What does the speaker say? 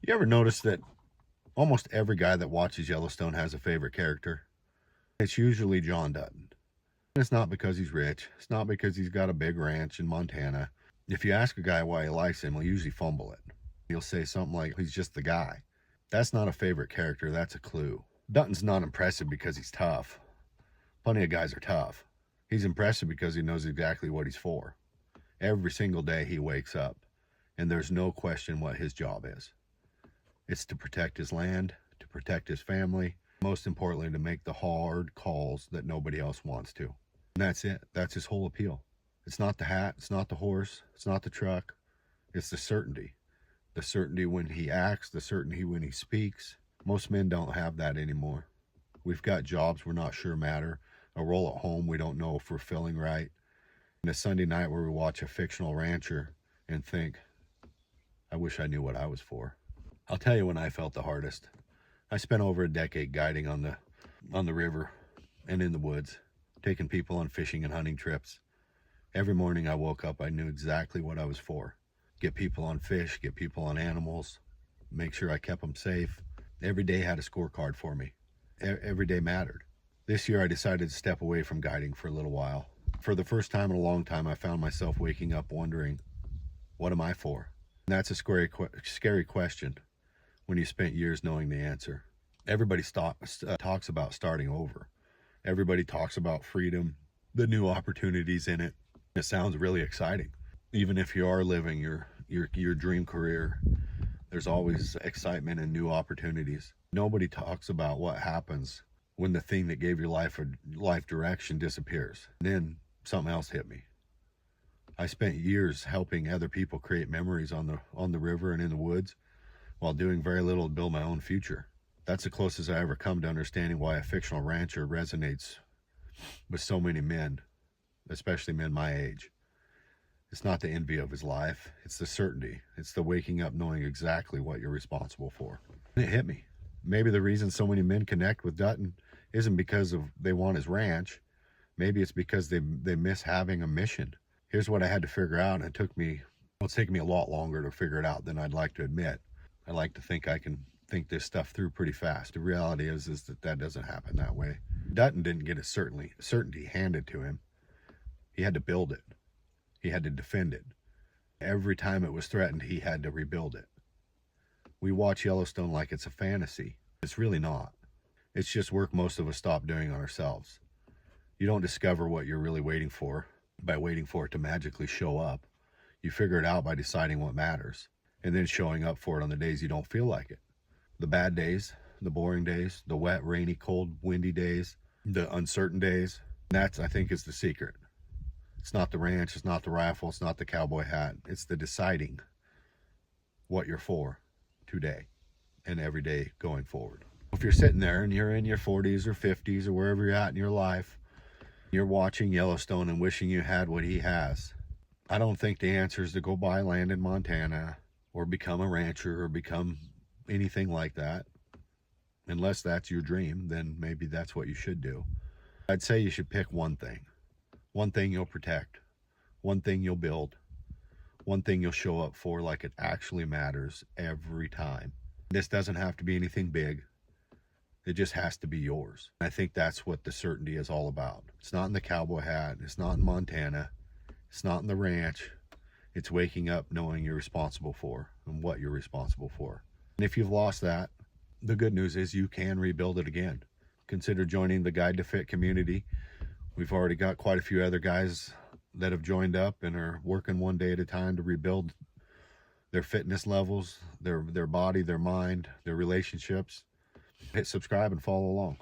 You ever notice that almost every guy that watches Yellowstone has a favorite character? It's usually John Dutton. It's not because he's rich. It's not because he's got a big ranch in Montana. If you ask a guy why he likes him, he'll usually fumble it. He'll say something like, he's just the guy. That's not a favorite character, that's a clue. Dutton's not impressive because he's tough. Plenty of guys are tough. He's impressive because he knows exactly what he's for. Every single day he wakes up, and there's no question what his job is. It's to protect his land, to protect his family, most importantly, to make the hard calls that nobody else wants to. And that's it. That's his whole appeal. It's not the hat, it's not the horse, it's not the truck. It's the certainty. The certainty when he acts, the certainty when he speaks. Most men don't have that anymore. We've got jobs we're not sure matter, a role at home we don't know if we're filling right, and a Sunday night where we watch a fictional rancher and think, I wish I knew what I was for. I'll tell you when I felt the hardest. I spent over a decade guiding on the river and in the woods, taking people on fishing and hunting trips. Every morning I woke up, I knew exactly what I was for. Get people on fish, get people on animals, make sure I kept them safe. Every day had a scorecard for me. Every day mattered. This year I decided to step away from guiding for a little while. For the first time in a long time, I found myself waking up wondering, what am I for? And that's a scary question when you spent years knowing the answer. Everybody talks about starting over. Everybody talks about freedom, the new opportunities in it. It sounds really exciting. Even if you are living your dream career, there's always excitement and new opportunities. Nobody talks about what happens when the thing that gave your life a life direction disappears. And then something else hit me. I spent years helping other people create memories on the river and in the woods while doing very little to build my own future. That's the closest I ever come to understanding why a fictional rancher resonates with so many men, especially men my age. It's not the envy of his life, it's the certainty. It's the waking up knowing exactly what you're responsible for. And it hit me. Maybe the reason so many men connect with Dutton isn't because they want his ranch. Maybe it's because they miss having a mission. Here's what I had to figure out, and it's taken me a lot longer to figure it out than I'd like to admit. I like to think I can think this stuff through pretty fast. The reality is that doesn't happen that way. Dutton didn't get a certainty handed to him. He had to build it. He had to defend it. Every time it was threatened, he had to rebuild it. We watch Yellowstone like it's a fantasy. It's really not. It's just work most of us stop doing on ourselves. You don't discover what you're really waiting for by waiting for it to magically show up. You figure it out by deciding what matters and then showing up for it on the days you don't feel like it. The bad days, the boring days, the wet, rainy, cold, windy days, the uncertain days. That's, I think, is the secret. It's not the ranch, it's not the rifle, it's not the cowboy hat. It's the deciding what you're for today and every day going forward. If you're sitting there and you're in your 40s or 50s or wherever you're at in your life, you're watching Yellowstone and wishing you had what he has, I don't think the answer is to go buy land in Montana or become a rancher or become anything like that. Unless that's your dream, then maybe that's what you should do. I'd say you should pick one thing. One thing you'll protect. One thing you'll build. One thing you'll show up for like it actually matters every time. This doesn't have to be anything big. It just has to be yours. I think that's what the certainty is all about. It's not in the cowboy hat. It's not in Montana. It's not in the ranch. It's waking up knowing you're responsible for and what you're responsible for. And if you've lost that, the good news is you can rebuild it again. Consider joining the Guide to Fit community. We've already got quite a few other guys that have joined up and are working one day at a time to rebuild their fitness levels, their body, their mind, their relationships. Hit subscribe and follow along.